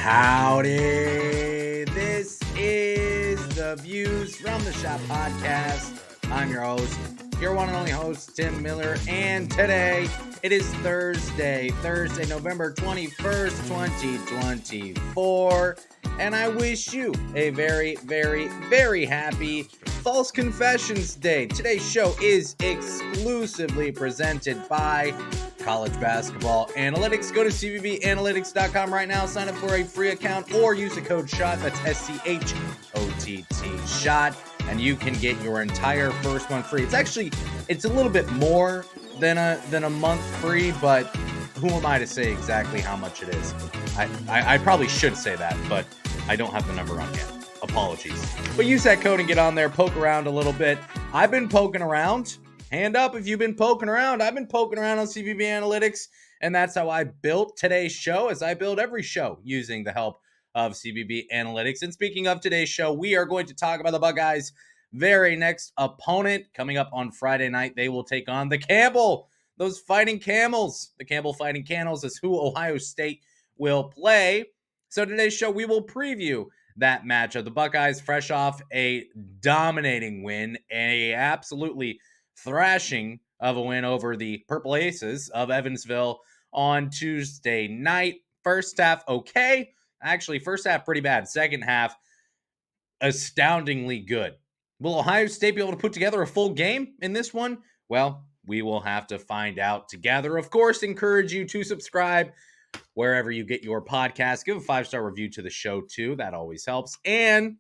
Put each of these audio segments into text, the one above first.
Howdy, this is the Views from the Schott Podcast. I'm your host, your one and only host, Tim Miller, and today it is Thursday, November 21st, 2024, and I wish you a very, very, very happy False Confessions Day. Today's show is exclusively presented by College Basketball Analytics. Go to cbbanalytics.com right now, sign up for a free account, or use the code SCHOTT, that's SCHOTT, SCHOTT, and you can get your entire first month free. It's a little bit more than a month free, but who am I to say exactly how much it is? I probably should say that, but I don't have the number on yet. Apologies. But use that code and get on there, poke around a little bit. I've been poking around. Hand up if you've been poking around. I've been poking around on CBB Analytics, and that's how I built today's show, as I build every show using the help of CBB Analytics. And speaking of today's show, we are going to talk about the Buckeyes' very next opponent. Coming up on Friday night, they will take on the those Fighting Camels. The Campbell Fighting Camels is who Ohio State will play. So today's show, we will preview that matchup. The Buckeyes, fresh off a dominating win, a absolutely thrashing of a win over the Purple Aces of Evansville on Tuesday night. First half, okay. Actually, first half, pretty bad. Second half, astoundingly good. Will Ohio State be able to put together a full game in this one? Well, we will have to find out together. Of course, encourage you to subscribe wherever you get your podcast. Give a 5-star review to the show, too. That always helps. And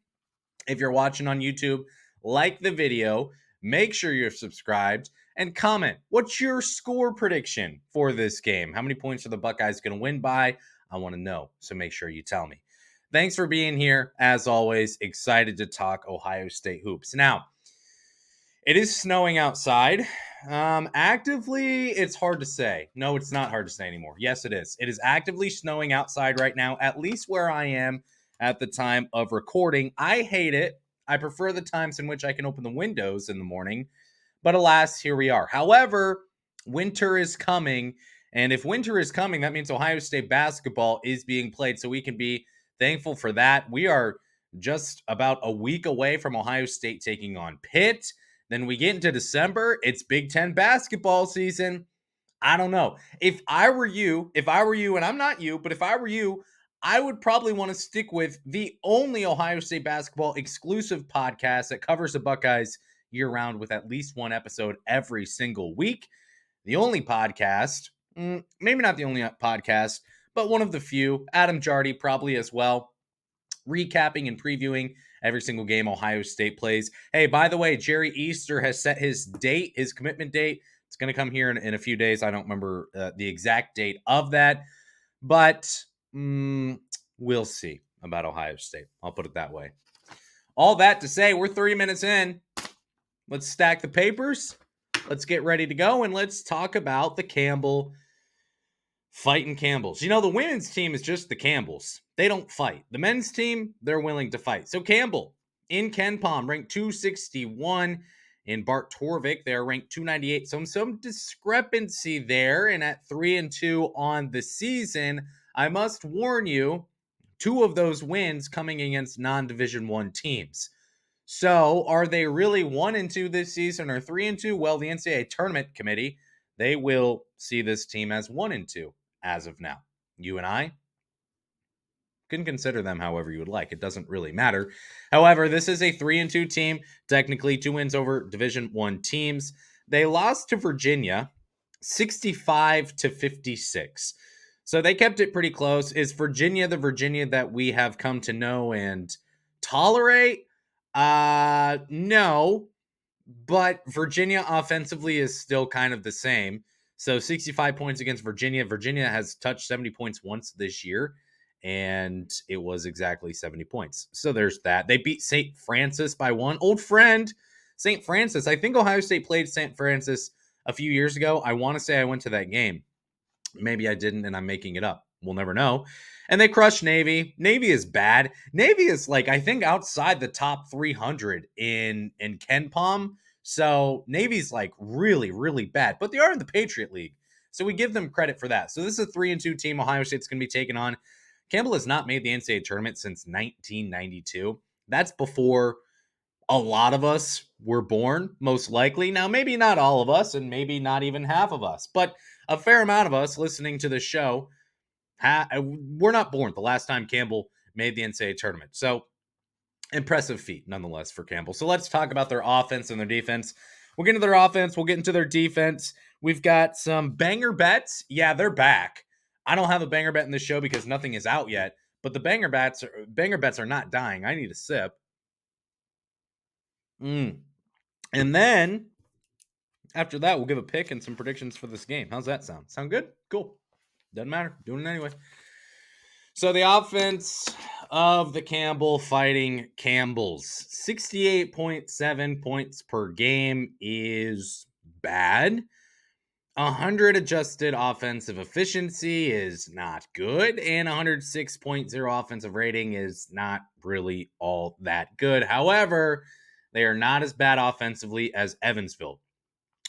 if you're watching on YouTube, like the video, make sure you're subscribed, and comment. What's your score prediction for this game? How many points are the Buckeyes going to win by? I want to know, so make sure you tell me. Thanks for being here. As always, excited to talk Ohio State hoops. Now, it is snowing outside. Actively, it's hard to say. No, it's not hard to say anymore. Yes, it is. It is actively snowing outside right now, at least where I am at the time of recording. I hate it. I prefer the times in which I can open the windows in the morning, but alas, here we are. However, winter is coming, and if winter is coming, that means Ohio State basketball is being played, so we can be thankful for that. We are just about a week away from Ohio State taking on Pitt. Then we get into December, it's Big Ten basketball season. I don't know. If I were you, and I'm not you, but if I were you, I would probably want to stick with the only Ohio State basketball exclusive podcast that covers the Buckeyes year-round with at least one episode every single week. The only podcast, maybe not the only podcast, but one of the few, Adam Jardy probably as well, recapping and previewing every single game Ohio State plays. Hey, by the way, Jerry Easter has set his date, his commitment date. It's going to come here in a few days. I don't remember the exact date of that, but we'll see about Ohio State. I'll put it that way. All that to say, we're 3 minutes in. Let's stack the papers. Let's get ready to go, and let's talk about the Campbell Fighting Camels. You know, the women's team is just the Campbells. They don't fight. The men's team, they're willing to fight. So Campbell in KenPom ranked 261. In Bart Torvik, they're ranked 298. So some discrepancy there. And at 3-2 on the season, I must warn you, 2 of those wins coming against non-Division I teams. So are they really 1-2 this season or 3-2? Well, the NCAA tournament committee, they will see this team as 1-2 as of now. You and I can consider them however you would like. It doesn't really matter. However, this is a 3-2 team, technically 2 wins over Division I teams. They lost to Virginia 65-56. So they kept it pretty close. Is Virginia the Virginia that we have come to know and tolerate? No, but Virginia offensively is still kind of the same. So 65 points against Virginia. Virginia has touched 70 points once this year, and it was exactly 70 points. So there's that. They beat St. Francis by 1. Old friend, St. Francis. I think Ohio State played St. Francis a few years ago. I want to say I went to that game. Maybe I didn't, and I'm making it up. We'll never know. And they crushed Navy. Navy is bad. Navy is, like, I think outside the top 300 in KenPom. So Navy's, like, really, really bad. But they are in the Patriot League. So we give them credit for that. So this is a 3-2 team Ohio State's going to be taking on. Campbell has not made the NCAA tournament since 1992. That's before a lot of us were born, most likely. Now, maybe not all of us, and maybe not even half of us, but a fair amount of us listening to the show, we're not born the last time Campbell made the NCAA tournament. So, impressive feat, nonetheless, for Campbell. So, let's talk about their offense and their defense. We'll get into their offense. We'll get into their defense. We've got some banger bets. Yeah, they're back. I don't have a banger bet in this show because nothing is out yet, but the banger bets are not dying. I need a sip. And then after that, we'll give a pick and some predictions for this game. How's that sound? Sound good? Cool. Doesn't matter. Doing it anyway. So the offense of the Campbell Fighting Camels, 68.7 points per game is bad. 100 adjusted offensive efficiency is not good, and 106.0 offensive rating is not really all that good. However, they are not as bad offensively as Evansville.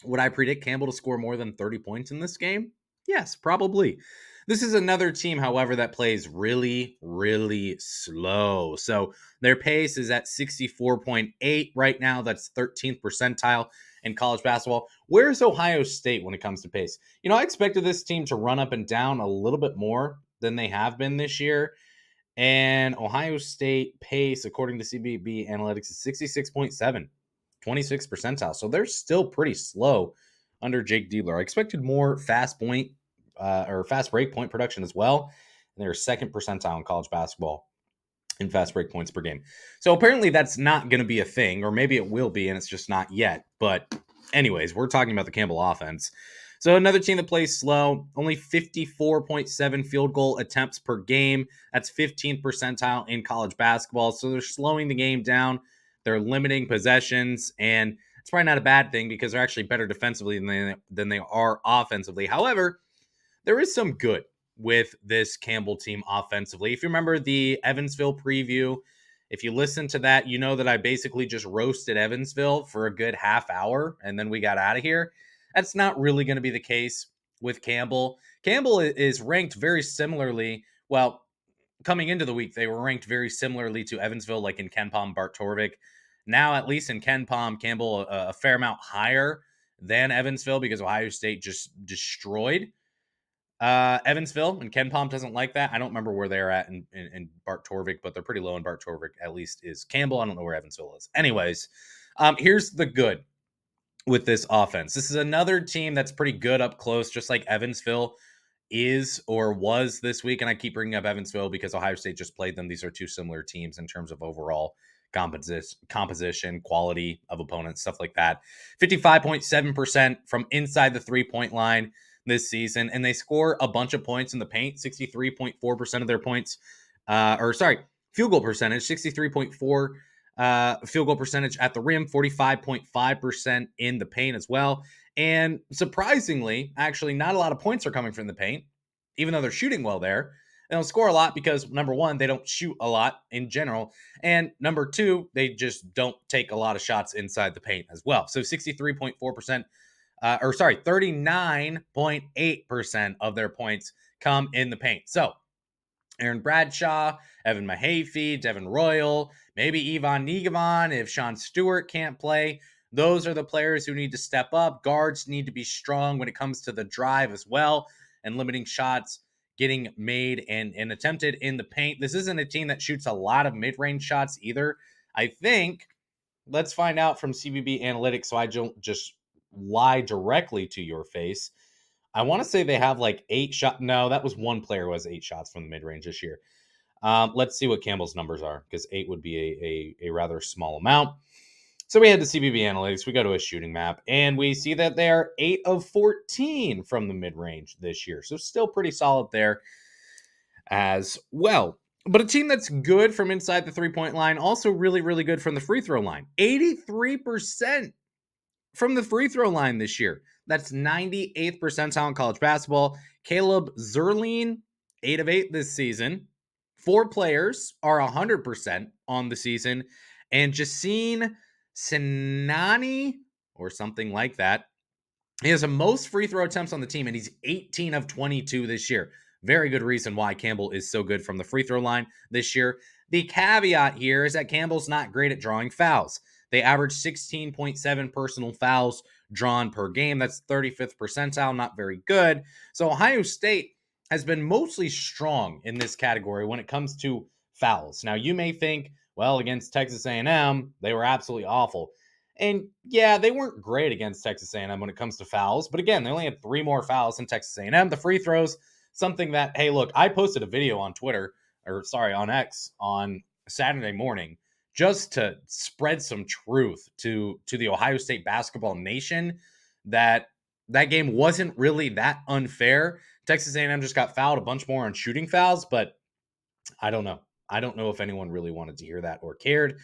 Would I predict Campbell to score more than 30 points in this game? Yes, probably. This is another team, however, that plays really, really slow. So their pace is at 64.8 right now. That's 13th percentile in college basketball. Where's Ohio State when it comes to pace? You know, I expected this team to run up and down a little bit more than they have been this year. And Ohio State pace, according to CBB Analytics, is 66.7, 26th percentile. So they're still pretty slow under Jake Diebler. I expected more fast break point production as well. And they're second percentile in college basketball in fast break points per game. So apparently that's not going to be a thing, or maybe it will be, and it's just not yet. But anyways, we're talking about the Campbell offense. So another team that plays slow, only 54.7 field goal attempts per game. That's 15th percentile in college basketball. So they're slowing the game down. They're limiting possessions, and it's probably not a bad thing because they're actually better defensively than they are offensively. However, there is some good with this Campbell team offensively. If you remember the Evansville preview, if you listen to that, you know that I basically just roasted Evansville for a good half hour, and then we got out of here. That's not really going to be the case with Campbell. Campbell is ranked very similarly. Well, coming into the week, they were ranked very similarly to Evansville, like in KenPom, Bart Torvik. Now, at least in KenPom, Campbell a fair amount higher than Evansville because Ohio State just destroyed Evansville, and KenPom doesn't like that. I don't remember where they're at in Bart Torvik, but they're pretty low in Bart Torvik, at least is Campbell. I don't know where Evansville is. Anyways, here's the good with this offense. This is another team that's pretty good up close, just like Evansville is or was this week. And I keep bringing up Evansville because Ohio State just played them. These are two similar teams in terms of overall composition, quality of opponents, stuff like that. 55.7% from inside the 3-point line this season. And they score a bunch of points in the paint, 63.4% of their points, field goal percentage, 63.4 field goal percentage at the rim, 45.5% in the paint as well. And surprisingly, actually, not a lot of points are coming from the paint, even though they're shooting well there. They don't score a lot because, number one, they don't shoot a lot in general. And number two, they just don't take a lot of shots inside the paint as well. So 63.4%, 39.8% of their points come in the paint. So Aaron Bradshaw, Evan Mahaffey, Devin Royal, maybe Ivan Negevon if Sean Stewart can't play. Those are the players who need to step up. Guards need to be strong when it comes to the drive as well and limiting shots getting made and attempted in the paint. This isn't a team that shoots a lot of mid-range shots either. I think, let's find out from CBB Analytics so I don't just lie directly to your face. I want to say they have like 8 shots. No, that was one player who has 8 shots from the mid-range this year. Let's see what Campbell's numbers are, because 8 would be a rather small amount. So we head to CBB Analytics. We go to a shooting map, and we see that they are 8 of 14 from the mid-range this year. So still pretty solid there as well. But a team that's good from inside the 3-point line, also really, really good from the free throw line. 83% from the free throw line this year. That's 98th percentile in college basketball. Caleb Zerline, 8 of 8 this season. 4 players are 100% on the season. And Jacine Sinani, or something like that, he has the most free throw attempts on the team, and he's 18 of 22 this year. Very good reason why Campbell is so good from the free throw line this year. The caveat here is that Campbell's not great at drawing fouls. They average 16.7 personal fouls drawn per game. That's 35th percentile, not very good. So Ohio State has been mostly strong in this category when it comes to fouls. Now, you may think, well, against Texas A&M, they were absolutely awful. And yeah, they weren't great against Texas A&M when it comes to fouls, but again, they only had 3 more fouls than Texas A&M. The free throws, something that, hey, look, I posted a video on Twitter, or sorry, on X on Saturday morning, just to spread some truth to the Ohio State basketball nation that game wasn't really that unfair. Texas A&M just got fouled a bunch more on shooting fouls, but I don't know. I don't know if anyone really wanted to hear that or cared.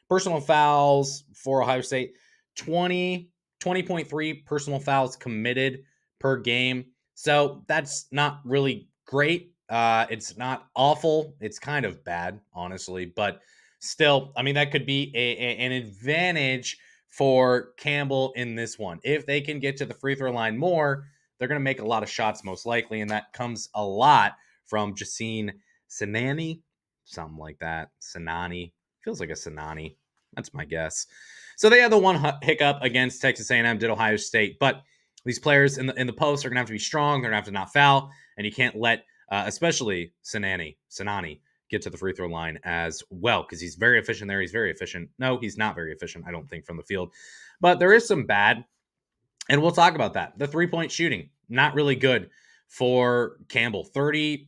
Personal fouls for Ohio State, 20.3 personal fouls committed per game. So that's not really great. It's not awful. It's kind of bad, honestly. But still, I mean, that could be an advantage for Campbell in this one. If they can get to the free throw line more, they're going to make a lot of shots most likely. And that comes a lot from Jacine Sinani, something like that. Sinani. Feels like a Sinani. That's my guess. So they had the one hiccup against Texas A&M, did Ohio State, but these players in the post are going to have to be strong. They're going to have to not foul, and you can't let, especially Sinani, get to the free throw line as well because he's very efficient there. He's very efficient. No, he's not very efficient, I don't think, from the field. But there is some bad, and we'll talk about that. The three-point shooting, not really good for Campbell. 30%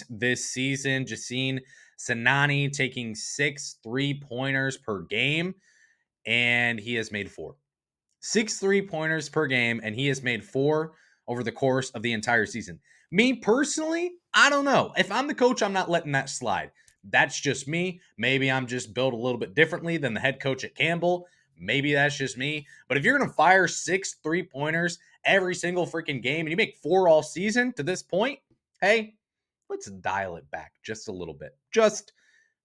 this season. Jacine Sinani taking 6 3-pointers per game, and he has made 4. 6 3-pointers per game, and he has made 4 over the course of the entire season. Me personally, I don't know. If I'm the coach, I'm not letting that slide. That's just me. Maybe I'm just built a little bit differently than the head coach at Campbell. Maybe that's just me. But if you're going to fire 6 3-pointers every single freaking game and you make 4 all season to this point, hey, let's dial it back just a little bit. Just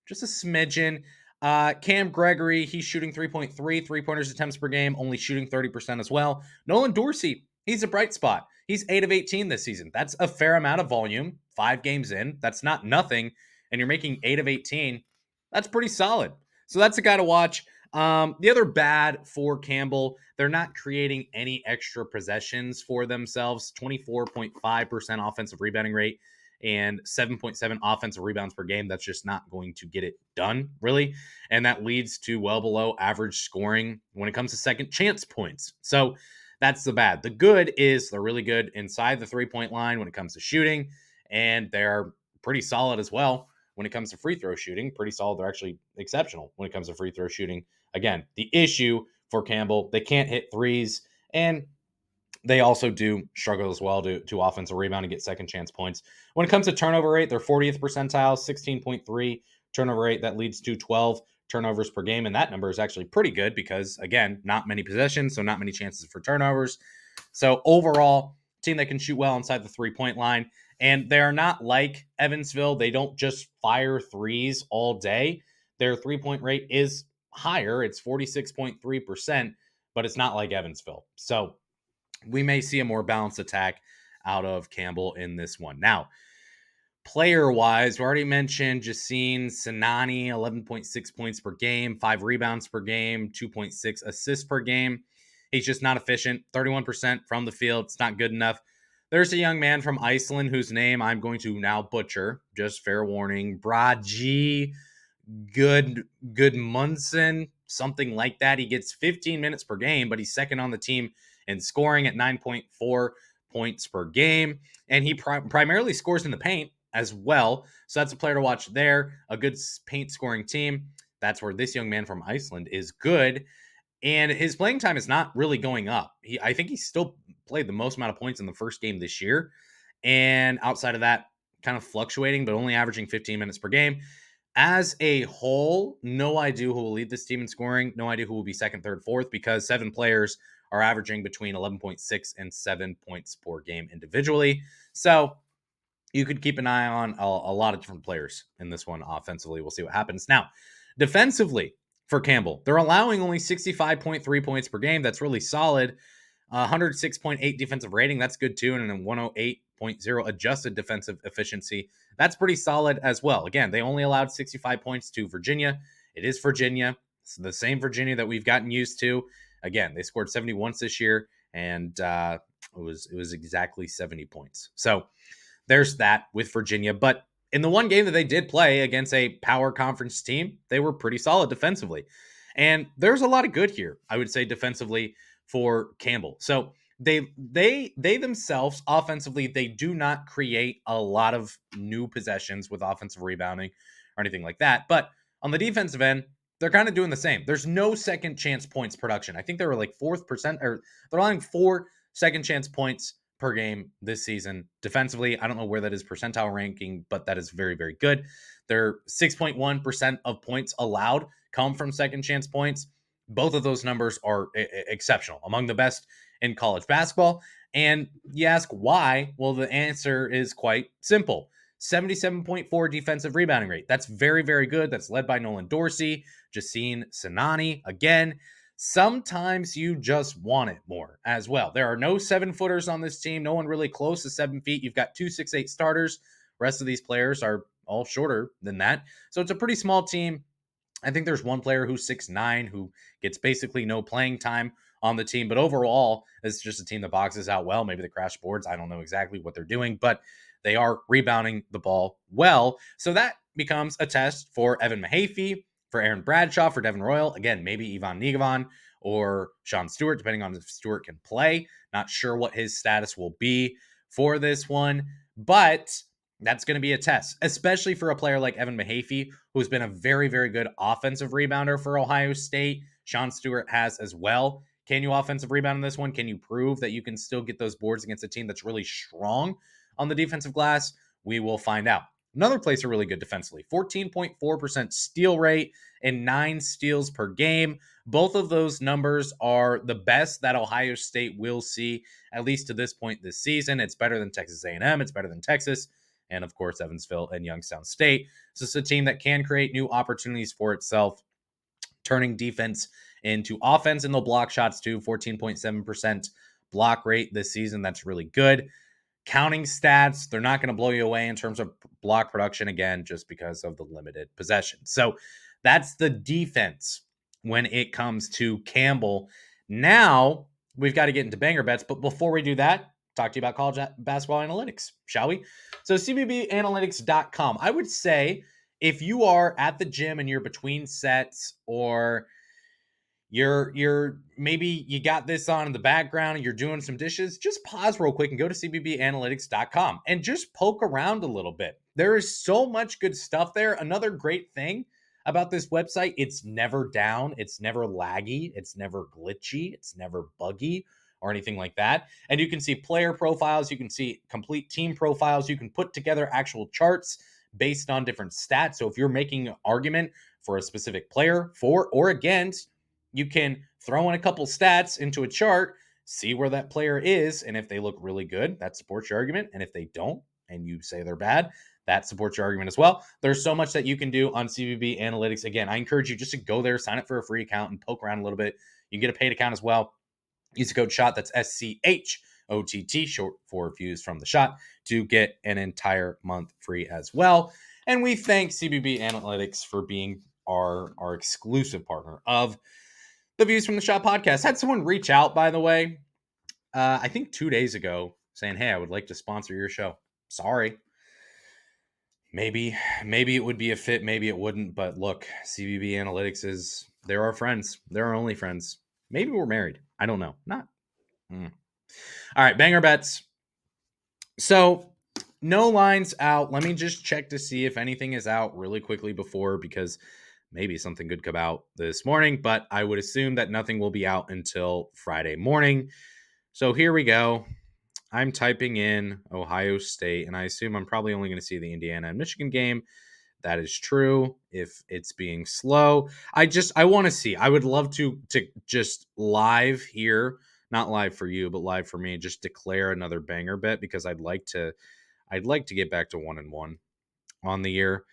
a smidgen. Cam Gregory, he's shooting 3.3 3-pointers attempts per game, only shooting 30% as well. Nolan Dorsey, he's a bright spot. He's 8 of 18 this season. That's a fair amount of volume. 5 games in. That's not nothing. And you're making 8 of 18. That's pretty solid. So that's a guy to watch. The other bad for Campbell, they're not creating any extra possessions for themselves. 24.5% offensive rebounding rate and 7.7 offensive rebounds per game. That's just not going to get it done, really. And that leads to well below average scoring when it comes to second chance points. So that's the bad. The good is they're really good inside the 3-point line when it comes to shooting, and they're pretty solid as well when it comes to free throw shooting. Pretty solid. They're actually exceptional when it comes to free throw shooting. Again, the issue for Campbell, they can't hit threes, and they also do struggle as well to offensive rebound and get second chance points. When it comes to turnover rate, they're 40th percentile, 16.3 turnover rate. That leads to 12 turnovers per game. And that number is actually pretty good because, again, not many possessions, so not many chances for turnovers. So overall, team that can shoot well inside the 3-point line. And they're not like Evansville. They don't just fire threes all day. Their 3-point rate is higher. It's 46.3%, but it's not like Evansville. So we may see a more balanced attack out of Campbell in this one. Now, player-wise, we already mentioned Jacine Sinani, 11.6 points per game, 5 rebounds per game, 2.6 assists per game. He's just not efficient. 31% from the field. It's not good enough. There's a young man from Iceland whose name I'm going to now butcher. Just fair warning. Bragi Gudmundsson, something like that. He gets 15 minutes per game, but he's second on the team in scoring at 9.4 points per game. And he primarily scores in the paint as well. So that's a player to watch there. A good paint scoring team. That's where this young man from Iceland is good. And his playing time is not really going up. I think he still played the most amount of points in the first game this year. And outside of that, kind of fluctuating, but only averaging 15 minutes per game. As a whole, no idea who will lead this team in scoring. No idea who will be second, third, fourth, because 7 players are averaging between 11.6 and 7 points per game individually. So you could keep an eye on a lot of different players in this one offensively. We'll see what happens. Now, defensively for Campbell, they're allowing only 65.3 points per game. That's really solid. 106.8 defensive rating. That's good too. And then 108.0 adjusted defensive efficiency. That's pretty solid as well. Again, they only allowed 65 points to Virginia. It is Virginia. It's the same Virginia that we've gotten used to. Again, they scored 70 once this year, and it was exactly 70 points. So there's that with Virginia. But in the one game that they did play against a power conference team, they were pretty solid defensively. And there's a lot of good here, I would say, defensively for Campbell. So they themselves offensively, they do not create a lot of new possessions with offensive rebounding or anything like that. But on the defensive end, they're kind of doing the same. There's no second chance points production. I think they were like 4th%, or they're allowing 4 second chance points per game this season. Defensively, I don't know where that is percentile ranking, but that is very, very good. They're 6.1% of points allowed come from second chance points. Both of those numbers are exceptional, among the best in college basketball. And you ask why? Well, the answer is quite simple. 77.4 defensive rebounding rate. That's very, very good. That's led by Nolan Dorsey, Jacine Sinani. Again, sometimes you just want it more as well. There are no 7-footers on this team. No one really close to 7 feet. You've got 2 6'8" starters. Rest of these players are all shorter than that. So it's a pretty small team. I think there's one player who's 6'9", who gets basically no playing time on the team. But overall, it's just a team that boxes out well. Maybe the crash boards. I don't know exactly what they're doing, but they are rebounding the ball well. So that becomes a test for Evan Mahaffey, for Aaron Bradshaw, for Devin Royal. Again, maybe Ivan Nigavan or Sean Stewart, depending on if Stewart can play. Not sure what his status will be for this one, but that's going to be a test, especially for a player like Evan Mahaffey, who's been a very, very good offensive rebounder for Ohio State. Sean Stewart has as well. Can you offensive rebound in this one? Can you prove that you can still get those boards against a team that's really strong on the defensive glass? We will find out. Another place are really good defensively. 14.4% steal rate and 9 steals per game. Both of those numbers are the best that Ohio State will see, at least to this point this season. It's better than Texas A&M. It's better than Texas. And, of course, Evansville and Youngstown State. So it's a team that can create new opportunities for itself, turning defense into offense, and they'll block shots too. 14.7% block rate this season. That's really good. Counting stats, they're not going to blow you away in terms of block production, again, just because of the limited possession. So that's the defense when it comes to Campbell. Now we've got to get into banger bets, but before we do that, talk to you about college basketball analytics, shall we? So cbbanalytics.com. I would say if you are at the gym and you're between sets, or you're maybe you got this on in the background and you're doing some dishes, just pause real quick and go to cbbanalytics.com and just poke around a little bit. There is so much good stuff there. Another great thing about this website, it's never down, it's never laggy, it's never glitchy, it's never buggy or anything like that. And you can see player profiles, you can see complete team profiles, you can put together actual charts based on different stats. So if you're making an argument for a specific player, for or against, you can throw in a couple stats into a chart, see where that player is, and if they look really good, that supports your argument. And if they don't, and you say they're bad, that supports your argument as well. There's so much that you can do on CBB Analytics. Again, I encourage you just to go there, sign up for a free account, and poke around a little bit. You can get a paid account as well. Use the code SCHOTT, that's SCHOTT, short for views from the shot, to get an entire month free as well. And we thank CBB Analytics for being our exclusive partner of the Views from the Shot podcast. Had someone reach out, by the way, I think 2 days ago, saying, hey, I would like to sponsor your show. Sorry. Maybe it would be a fit, maybe it wouldn't. But look, CBB Analytics they're our friends. They're our only friends. Maybe we're married. I don't know. Not. All right, banger bets. So no lines out. Let me just check to see if anything is out really quickly before, because maybe something could come out this morning, but I would assume that nothing will be out until Friday morning. So here we go. I'm typing in Ohio State, and I assume I'm probably only going to see the Indiana and Michigan game. That is true. If it's being slow, I want to see. I would love to just live here, not live for you, but live for me, just declare another banger bet, because I'd like to get back to 1-1 on the year.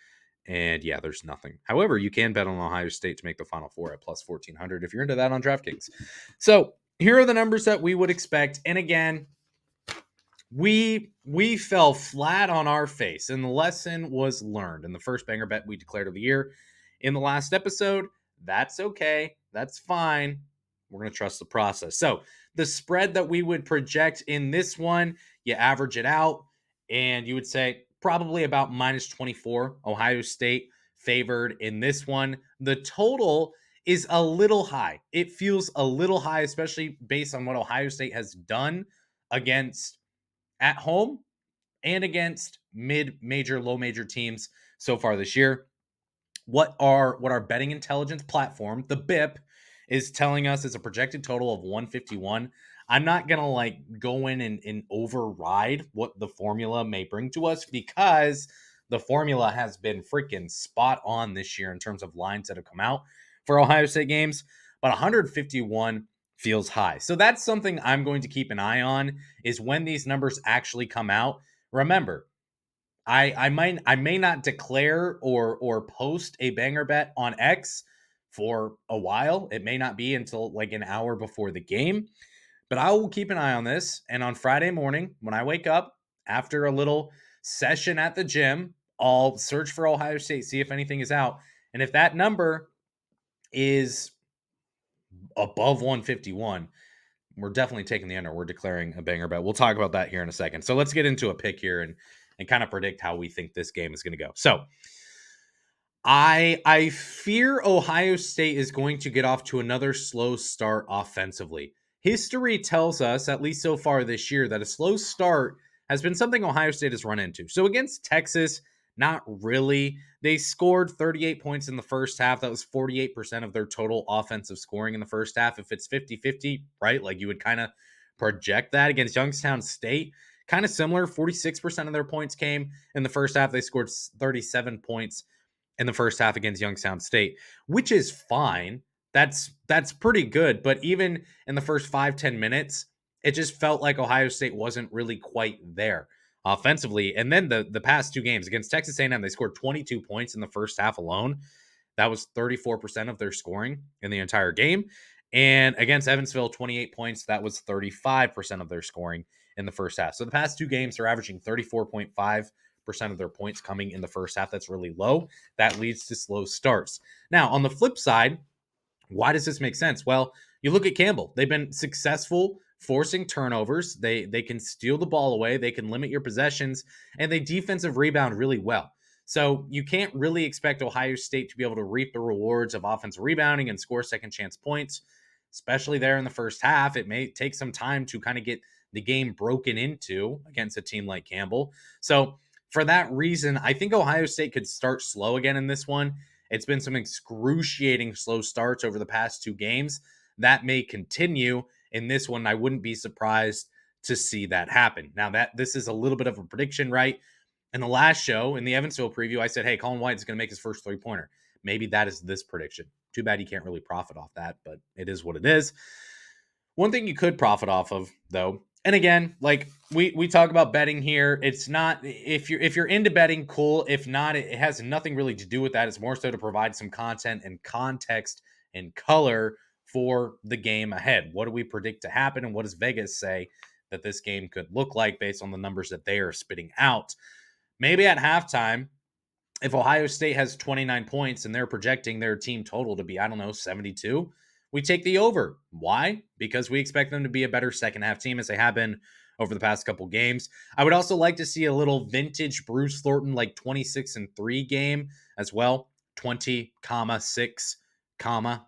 And yeah, there's nothing. However, you can bet on Ohio State to make the Final Four at plus 1,400 if you're into that on DraftKings. So here are the numbers that we would expect. And again, we fell flat on our face, and the lesson was learned in the first banger bet we declared of the year in the last episode. That's okay. That's fine. We're going to trust the process. So the spread that we would project in this one, you average it out, and you would say probably about minus 24. Ohio State favored in this one. The total is a little high. It feels a little high, especially based on what Ohio State has done against at home and against mid-major, low-major teams so far this year. What our betting intelligence platform, the BIP, is telling us is a projected total of 151. I'm not gonna like go in and override what the formula may bring to us, because the formula has been freaking spot on this year in terms of lines that have come out for Ohio State games. But 151 feels high. So that's something I'm going to keep an eye on, is when these numbers actually come out. Remember, I may not declare or post a banger bet on X for a while. It may not be until like an hour before the game, but I will keep an eye on this. And on Friday morning, when I wake up after a little session at the gym, I'll search for Ohio State, see if anything is out. And if that number is above 151, we're definitely taking the under. We're declaring a banger bet. We'll talk about that here in a second. So let's get into a pick here and kind of predict how we think this game is going to go. So I fear Ohio State is going to get off to another slow start offensively. History tells us, at least so far this year, that a slow start has been something Ohio State has run into. So against Texas, not really. They scored 38 points in the first half. That was 48% of their total offensive scoring in the first half. If it's 50-50, right? Like you would kind of project that. Against Youngstown State, kind of similar. 46% of their points came in the first half. They scored 37 points in the first half against Youngstown State, which is fine. That's pretty good. But even in the first 5-10 minutes, it just felt like Ohio State wasn't really quite there offensively. And then the past two games against Texas A&M, they scored 22 points in the first half alone. That was 34% of their scoring in the entire game. And against Evansville, 28 points. That was 35% of their scoring in the first half. So the past two games, they're averaging 34.5% of their points coming in the first half. That's really low. That leads to slow starts. Now, on the flip side, why does this make sense? Well, you look at Campbell. They've been successful forcing turnovers. They can steal the ball away. They can limit your possessions, and they defensive rebound really well. So you can't really expect Ohio State to be able to reap the rewards of offensive rebounding and score second chance points, especially there in the first half. It may take some time to kind of get the game broken into against a team like Campbell. So for that reason, I think Ohio State could start slow again in this one. It's been some excruciating slow starts over the past two games. That may continue in this one. I wouldn't be surprised to see that happen. Now, that this is a little bit of a prediction, right? In the last show, in the Evansville preview, I said, hey, Colin White is going to make his first three-pointer. Maybe that is this prediction. Too bad you can't really profit off that, but it is what it is. One thing you could profit off of, though, and again, like we talk about betting here, it's not, if you're into betting, cool. If not, it has nothing really to do with that. It's more so to provide some content and context and color for the game ahead. What do we predict to happen, and what does Vegas say that this game could look like based on the numbers that they are spitting out? Maybe at halftime, if Ohio State has 29 points and they're projecting their team total to be, I don't know, 72, we take the over. Why? Because we expect them to be a better second half team, as they have been over the past couple games. I would also like to see a little vintage Bruce Thornton, like 26-3 game as well. 20, 6,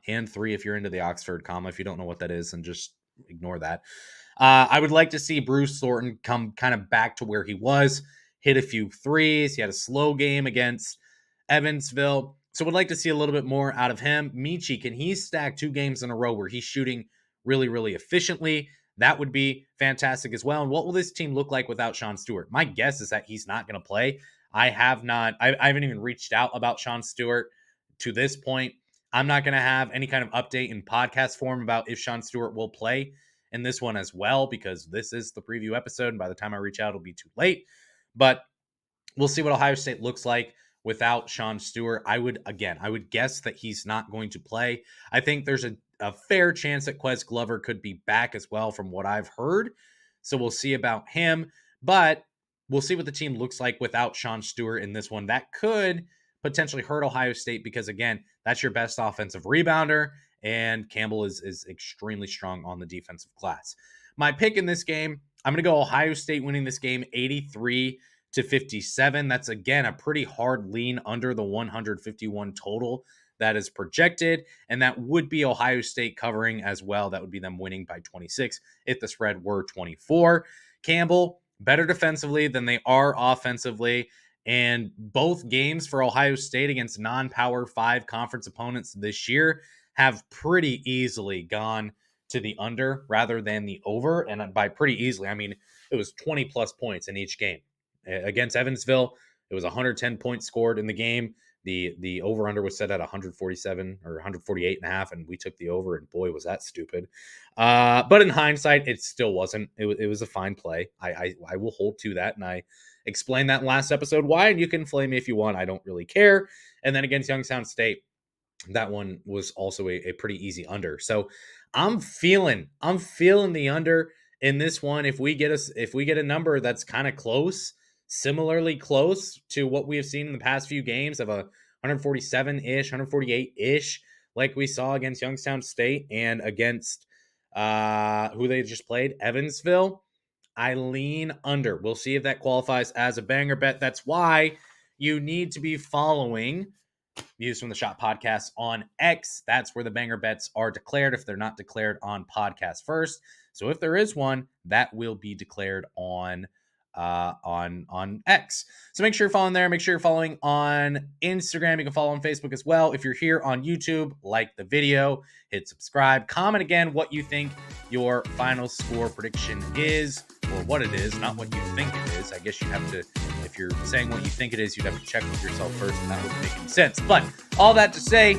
and 3 if you're into the Oxford comma. If you don't know what that is, and just ignore that. I would like to see Bruce Thornton come kind of back to where he was, hit a few threes. He had a slow game against Evansville. So would like to see a little bit more out of him. Michi, can he stack 2 games in a row where he's shooting really, really efficiently? That would be fantastic as well. And what will this team look like without Sean Stewart? My guess is that he's not going to play. I haven't even reached out about Sean Stewart to this point. I'm not going to have any kind of update in podcast form about if Sean Stewart will play in this one as well, because this is the preview episode, and by the time I reach out, it'll be too late. But we'll see what Ohio State looks like without Sean Stewart. I would guess that he's not going to play. I think there's a fair chance that Quez Glover could be back as well from what I've heard. So we'll see about him. But we'll see what the team looks like without Sean Stewart in this one. That could potentially hurt Ohio State because, again, that's your best offensive rebounder, and Campbell is extremely strong on the defensive glass. My pick in this game, I'm going to go Ohio State winning this game 83-57. That's, again, a pretty hard lean under the 151 total that is projected, and that would be Ohio State covering as well. That would be them winning by 26 if the spread were 24. Campbell, better defensively than they are offensively, and both games for Ohio State against non-Power 5 conference opponents this year have pretty easily gone to the under rather than the over. And by pretty easily, I mean it was 20 plus points in each game. Against Evansville, it was 110 points scored in the game. The over-under was set at 147 or 148 and a half, and we took the over, and boy, was that stupid. But in hindsight, it still wasn't. It was a fine play. I will hold to that, and I explained that in last episode why, and you can flame me if you want. I don't really care. And then against Youngstown State, that one was also a pretty easy under. So I'm feeling the under in this one. If we get a number that's kind of close, similarly close to what we have seen in the past few games of a 147-ish, 148-ish, like we saw against Youngstown State and against who they just played, Evansville, I lean under. We'll see if that qualifies as a banger bet. That's why you need to be following Views from the Schott Podcast on X. That's where the banger bets are declared if they're not declared on podcast first. So if there is one, that will be declared on X. So make sure you're following there. Make sure you're following on Instagram. You can follow on Facebook as well. If you're here on YouTube, like the video, hit subscribe, comment again what you think your final score prediction is, or what it is, not what you think it is. I guess you have to, if you're saying what you think it is, you'd have to check with yourself first, and that wouldn't make any sense. But all that to say,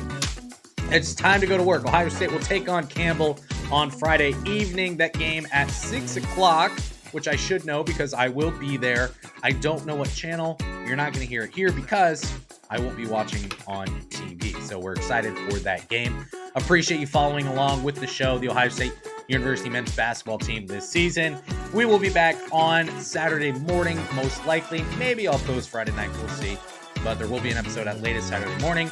it's time to go to work. Ohio State will take on Campbell on Friday evening. That game at 6 o'clock, which I should know because I will be there. I don't know what channel. You're not going to hear it here because I won't be watching on TV. So we're excited for that game. Appreciate you following along with the show, the Ohio State University men's basketball team this season. We will be back on Saturday morning, most likely. Maybe I'll post Friday night. We'll see. But there will be an episode at latest Saturday morning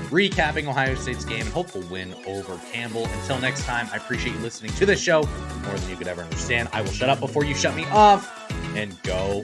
recapping Ohio State's game and hopeful win over Campbell. Until next time, I appreciate you listening to this show more than you could ever understand. I will shut up before you shut me off, and go